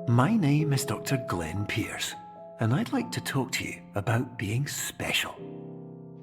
My name is Dr. Glenn Pierce, and I'd like to talk to you about being special.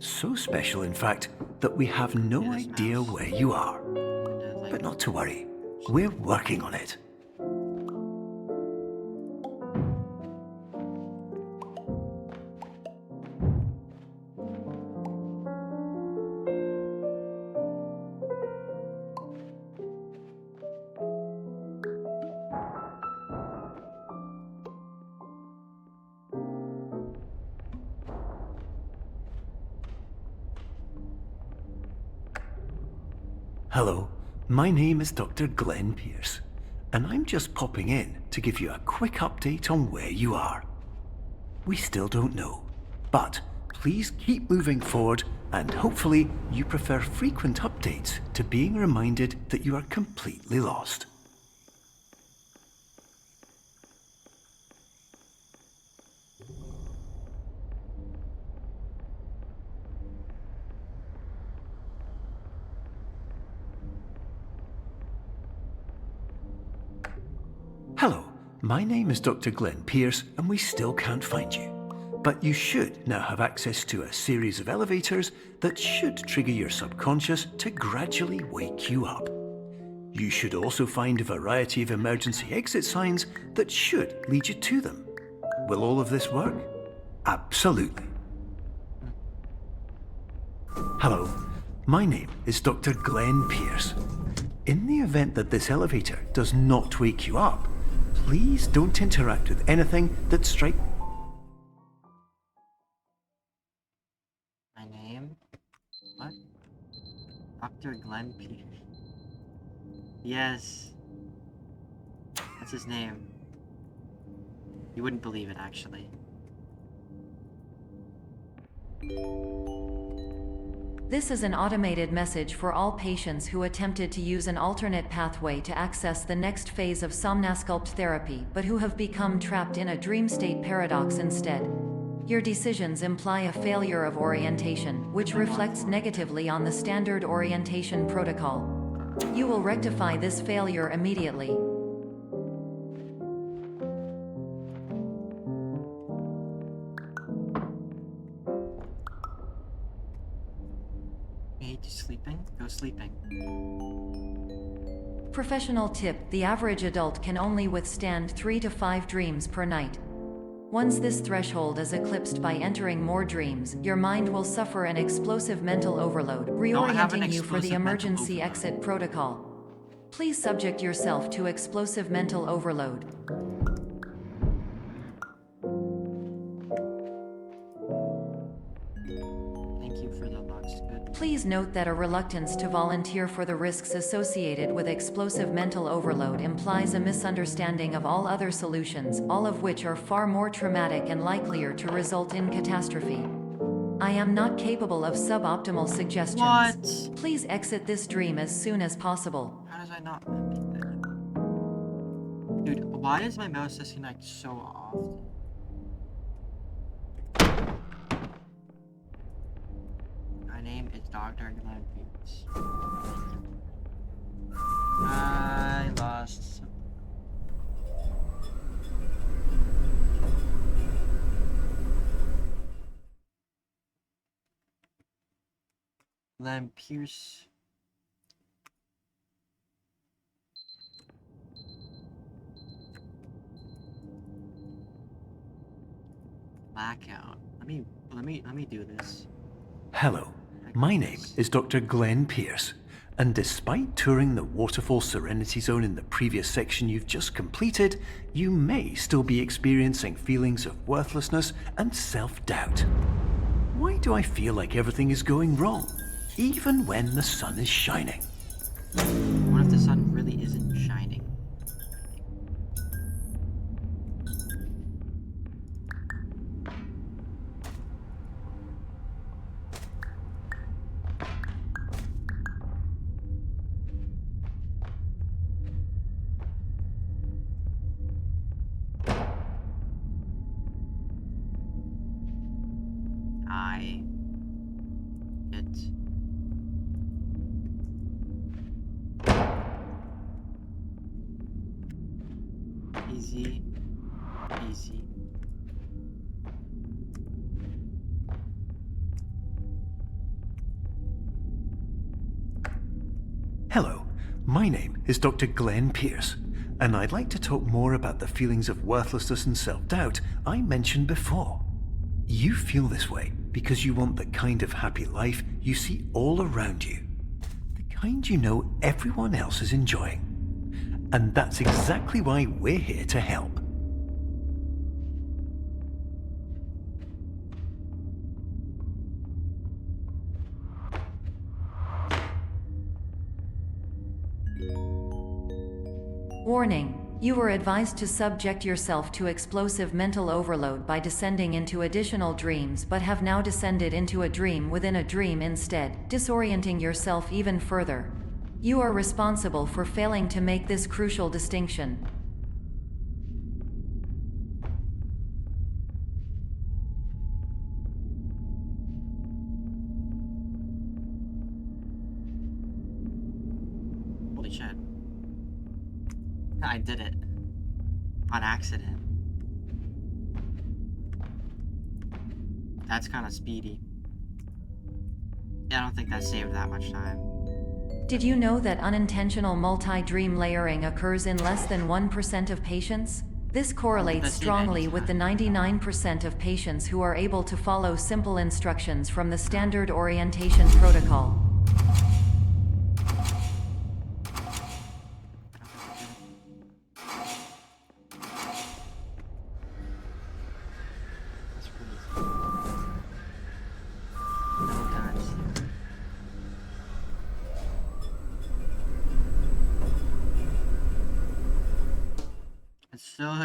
So special, in fact, that we have no idea where you are. But not to worry, we're working on it. Hello, my name is Dr. Glenn Pierce, and I'm just popping in to give you a quick update on where you are. We still don't know, but please keep moving forward, and hopefully you prefer frequent updates to being reminded that you are completely lost. Hello, my name is Dr. Glenn Pierce, and we still can't find you. But you should now have access to a series of elevators that should trigger your subconscious to gradually wake you up. You should also find a variety of emergency exit signs that should lead you to them. Will all of this work? Absolutely. Hello, my name is Dr. Glenn Pierce. In the event that this elevator does not wake you up, please don't interact with anything that strikes. My name? What? Dr. Glenn Pierce. Yes. That's his name. You wouldn't believe it, actually. This is an automated message for all patients who attempted to use an alternate pathway to access the next phase of somnasculpt therapy but who have become trapped in a dream state paradox instead. Your decisions imply a failure of orientation, which reflects negatively on the standard orientation protocol. You will rectify this failure immediately. Sleeping? Go sleeping. Professional tip: the average adult can only withstand 3 to 5 dreams per night. Once this threshold is eclipsed by entering more dreams, your mind will suffer an explosive mental overload, reorienting you for the emergency exit protocol. Please subject yourself to explosive mental overload. Please note that a reluctance to volunteer for the risks associated with explosive mental overload implies a misunderstanding of all other solutions, all of which are far more traumatic and likelier to result in catastrophe. I am not capable of suboptimal suggestions. What? Please exit this dream as soon as possible. How does I not make that? Dude, why does my mouse disconnect so often? My name is Dr. Glenn Pierce. I lost some. Glenn Pierce. Blackout. Let me do this. Hello, my name is Dr. Glenn Pierce, and despite touring the Waterfall Serenity Zone in the previous section you've just completed, you may still be experiencing feelings of worthlessness and self-doubt. Why do I feel like everything is going wrong, even when the sun is shining? What if the sun really isn't shining? Easy. Easy. Hello, my name is Dr. Glenn Pierce, and I'd like to talk more about the feelings of worthlessness and self-doubt I mentioned before. You feel this way because you want the kind of happy life you see all around you, the kind you know everyone else is enjoying. And that's exactly why we're here to help. Warning. You were advised to subject yourself to explosive mental overload by descending into additional dreams, but have now descended into a dream within a dream instead, disorienting yourself even further. You are responsible for failing to make this crucial distinction. Holy shit. I did it. On accident. That's kind of speedy. Yeah, I don't think that saved that much time. Did you know that unintentional multi-dream layering occurs in less than 1% of patients? This correlates strongly with the 99% of patients who are able to follow simple instructions from the standard orientation protocol. That's crazy. No times.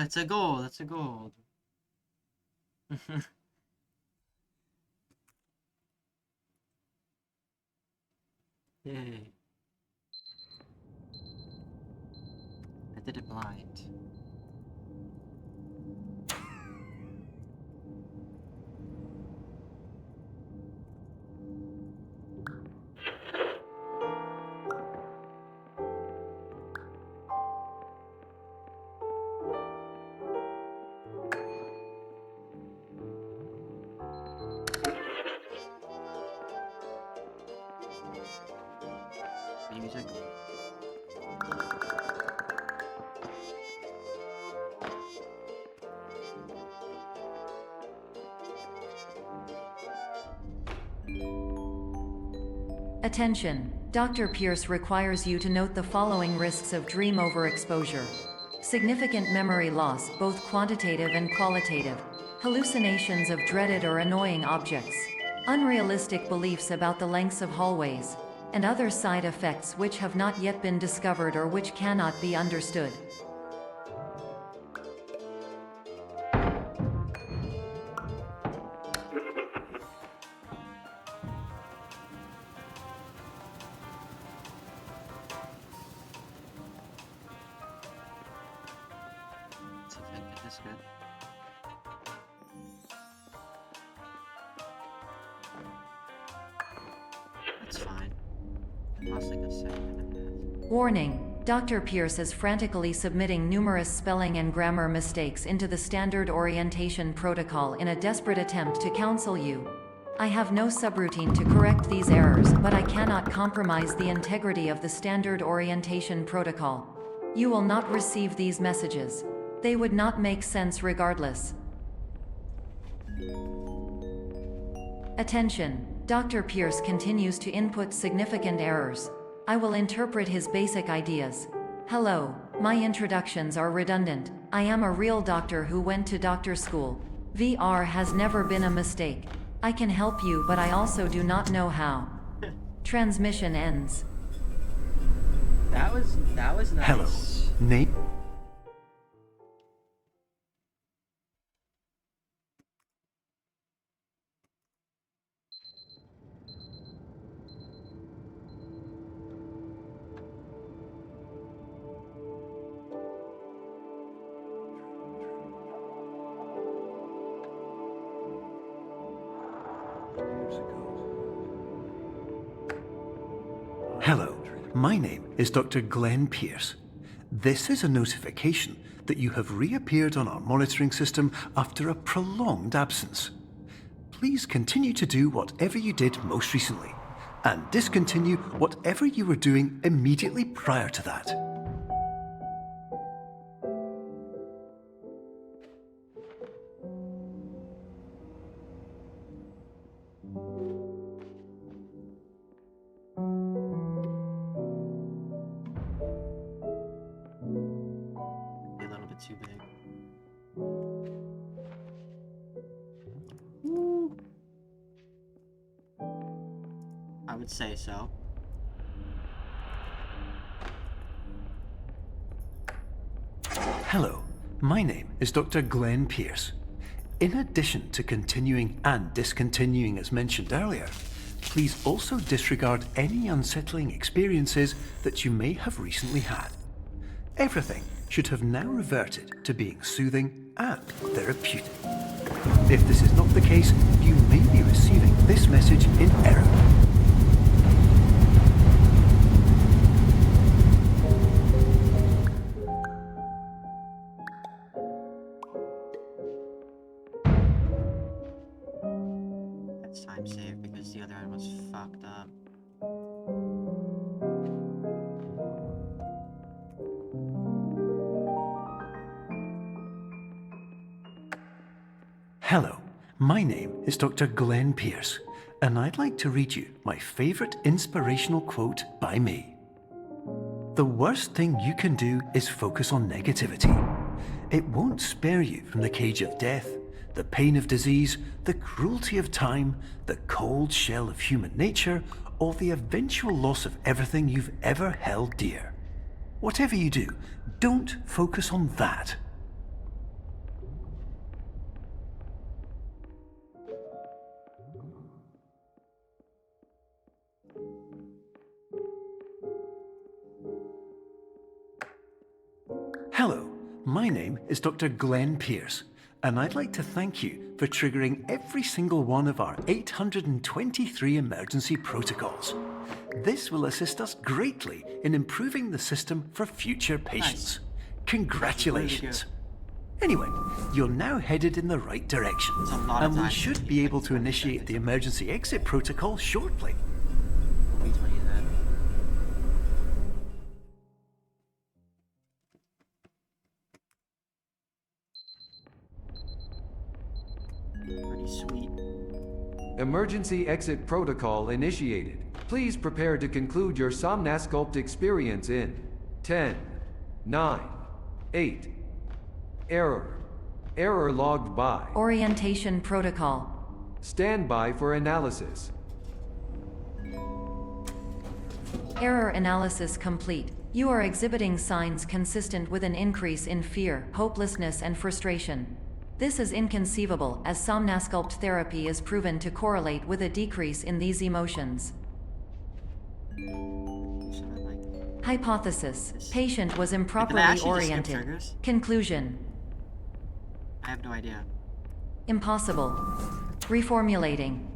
It's a gold. It's a gold. Yay. I did it blind. Music. Attention! Dr. Pierce requires you to note the following risks of dream overexposure. Significant memory loss, both quantitative and qualitative. Hallucinations of dreaded or annoying objects. Unrealistic beliefs about the lengths of hallways. And other side effects which have not yet been discovered or which cannot be understood. Let's see if I can get this good. That's fine. Lost like a second and a half. Warning! Dr. Pierce is frantically submitting numerous spelling and grammar mistakes into the standard orientation protocol in a desperate attempt to counsel you. I have no subroutine to correct these errors, but I cannot compromise the integrity of the standard orientation protocol. You will not receive these messages. They would not make sense regardless. Attention! Dr. Pierce continues to input significant errors. I will interpret his basic ideas. Hello, my introductions are redundant. I am a real doctor who went to doctor school. VR has never been a mistake. I can help you, but I also do not know how. Transmission ends. That was nice. Hello, name. Hello, my name is Dr. Glenn Pierce, This is a notification that you have reappeared on our monitoring system after a prolonged absence. Please continue to do whatever you did most recently, and discontinue whatever you were doing immediately prior to that. A little bit too big. I would say so. Hello, my name is Dr. Glenn Pierce. In addition to continuing and discontinuing as mentioned earlier, please also disregard any unsettling experiences that you may have recently had. Everything should have now reverted to being soothing and therapeutic. If this is not the case, you may be receiving this message in error. That's time save because the other one was fucked up. Hello, my name is Dr. Glenn Pierce, and I'd like to read you my favorite inspirational quote by me. The worst thing you can do is focus on negativity. It won't spare you from the cage of death, the pain of disease, the cruelty of time, the cold shell of human nature, or the eventual loss of everything you've ever held dear. Whatever you do, don't focus on that. Hello, my name is Dr. Glenn Pierce, and I'd like to thank you for triggering every single one of our 823 emergency protocols. This will assist us greatly in improving the system for future patients. Congratulations. Anyway, you're now headed in the right direction, It's a lot of and we time should to be keep able it to initiate the emergency exit protocol shortly. Wait till you then. Pretty sweet. Emergency exit protocol initiated. Please prepare to conclude your Somnasculpt experience in 10, 9, 8. Error. Error logged by. Orientation protocol. Stand by for analysis. Error analysis complete. You are exhibiting signs consistent with an increase in fear, hopelessness, and frustration. This is inconceivable, as Somnasculpt therapy is proven to correlate with a decrease in these emotions. Should I like Hypothesis. Patient was improperly actually just skip oriented. triggers? Conclusion. I have no idea. Impossible. Reformulating.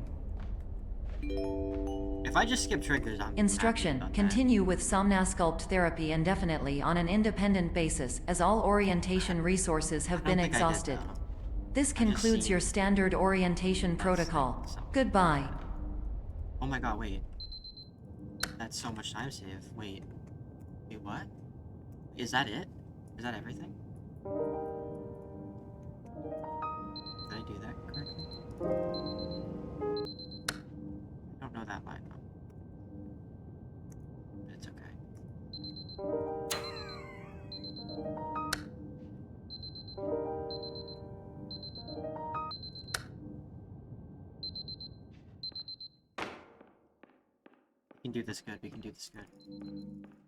If I just skip triggers, I'm Instruction. happy about Continue with Somnasculpt therapy indefinitely on an independent basis, as all orientation resources have that. I been don't think I did, exhausted. though. This concludes seen- your standard orientation protocol. so- Goodbye. Oh my god, wait. That's so much time save. Wait. Wait, what? Is that it? Is that everything? Did I do that correctly? I don't know that line, though. But it's okay. We can do this good, we can do this good.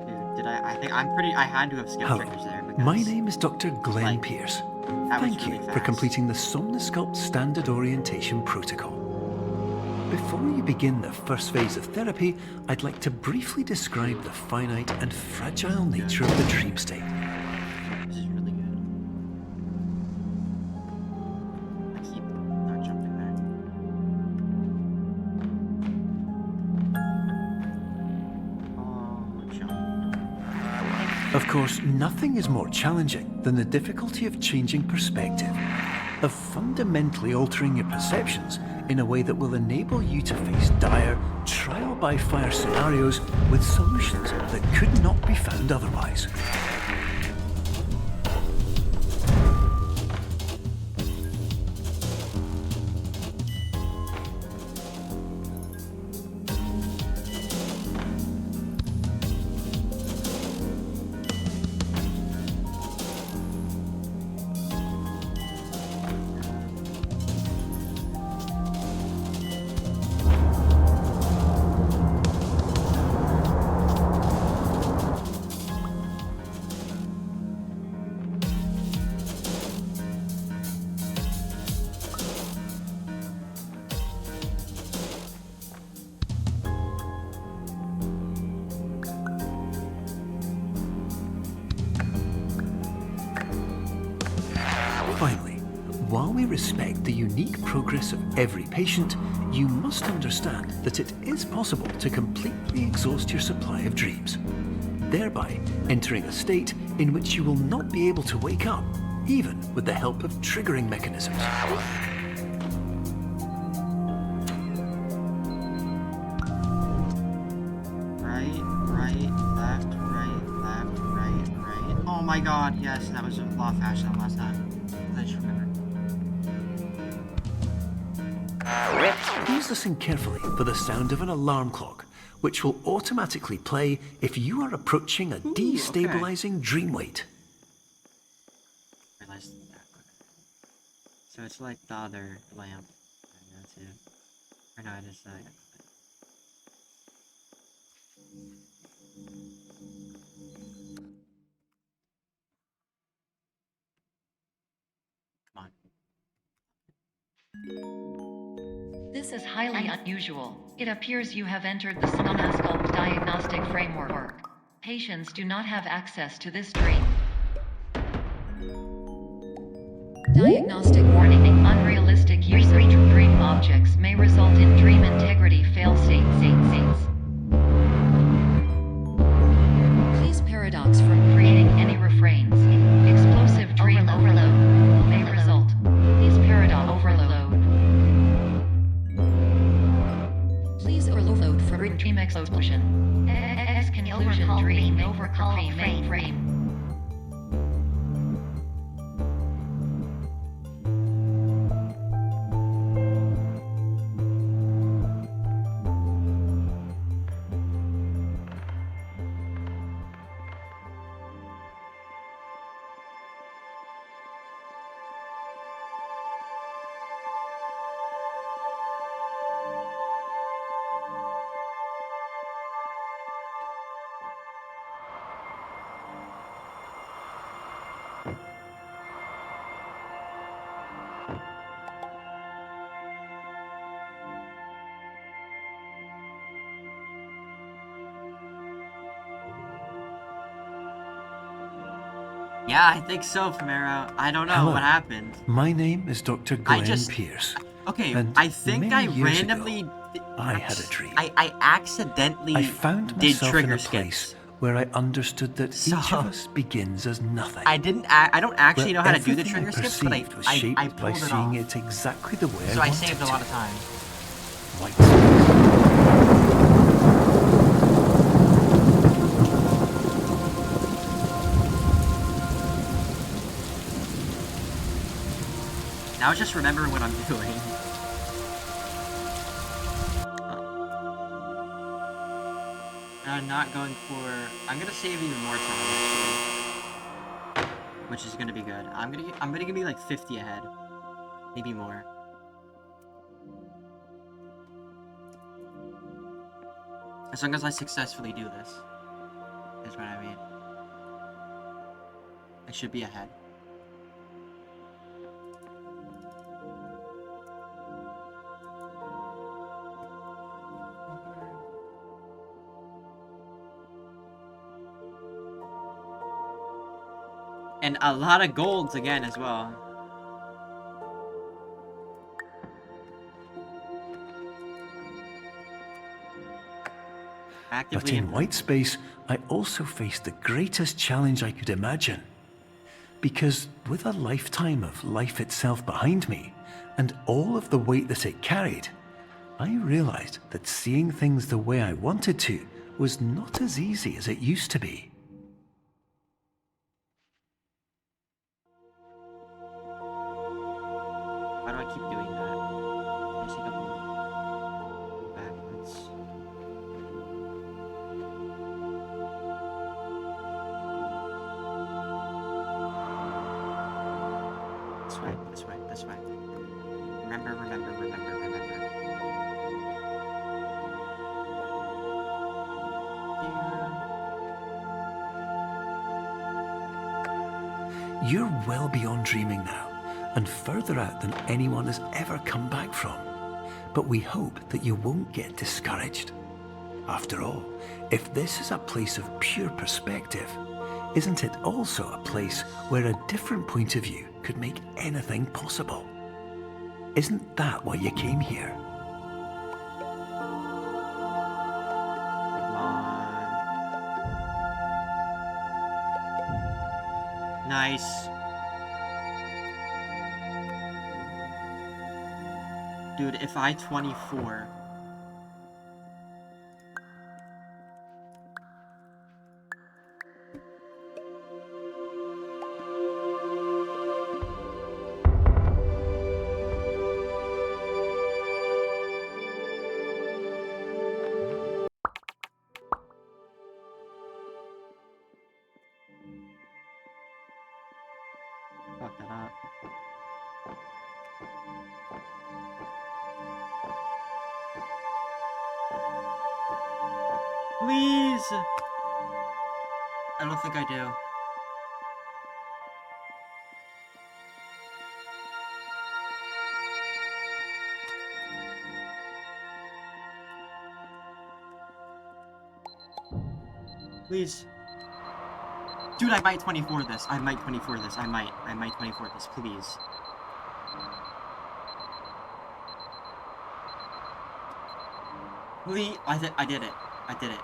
Dude, did I think I had to have skipped Hello, triggers there because my name is Dr. Glenn like, Pierce. that was Thank you really for fast. completing the Somnasculpt Standard Orientation Protocol. Before you begin the first phase of therapy, I'd like to briefly describe the finite and fragile nature of the dream state. This is really good. Of course, nothing is more challenging than the difficulty of changing perspective, of fundamentally altering your perceptions in a way that will enable you to face dire, trial-by-fire scenarios with solutions that could not be found otherwise. Finally, while we respect the unique progress of every patient, you must understand that it is possible to completely exhaust your supply of dreams, thereby entering a state in which you will not be able to wake up, even with the help of triggering mechanisms. Right. Oh my god, yes, that was a lot faster than last time. I just remembered. Please listen carefully for the sound of an alarm clock, which will automatically play if you are approaching a destabilizing dream weight. Realized that. So it's like the other lamp. I know too. Or no, it is Come on. This is highly unusual. It appears you have entered the Somnasculpt diagnostic framework. Patients do not have access to this dream. Diagnostic warning. Unrealistic use of dream objects may result in dream integrity fail-states. Please paradox from creating any refrains. Explosive dream overload may result. Please paradox overload. Please overload for dream explosion. Exclusion dream overcall frame. Yeah, I think so, Famero. I don't know Hello. what happened. My name is Dr. Glenn Pierce. Okay, And I think I many years randomly... ago, I had a dream. I accidentally I found did myself trigger in a skips. place where I understood that So- each of us begins as nothing. I don't actually know how to do the Everything trigger skips, but perceived was I shaped pulled by it seeing off. it exactly the way So I I wanted saved a to. lot of time. White space. Now it's just remembering what I'm doing. I'm not going for... I'm gonna save even more time, actually. Which is gonna be good. I'm gonna give me like 50 ahead. Maybe more. As long as I successfully do this. Is what I mean. I should be ahead. And a lot of golds again as well. But Actively in white space, I also faced the greatest challenge I could imagine. Because with a lifetime of life itself behind me, and all of the weight that it carried, I realized that seeing things the way I wanted to was not as easy as it used to be. Why do I keep doing that? I just go backwards. That's right, that's right, that's right. Remember, remember, remember, remember. You're well beyond dreaming now, and further out than anyone has ever come back from. But we hope that you won't get discouraged. After all, if this is a place of pure perspective, isn't it also a place where a different point of view could make anything possible? Isn't that why you came here? Come on. Nice. Dude, if I 24... Fuck that up. Please! I don't think I do. Please. Dude, I might 24 this. I might 24 this. I might 24 this, please. Please. I did it. I did it.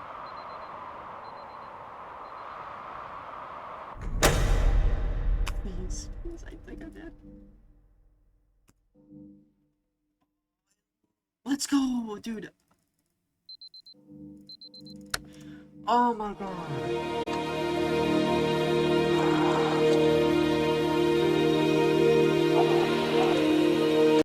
Please. Please, I think I did. Let's go, dude. Oh my god.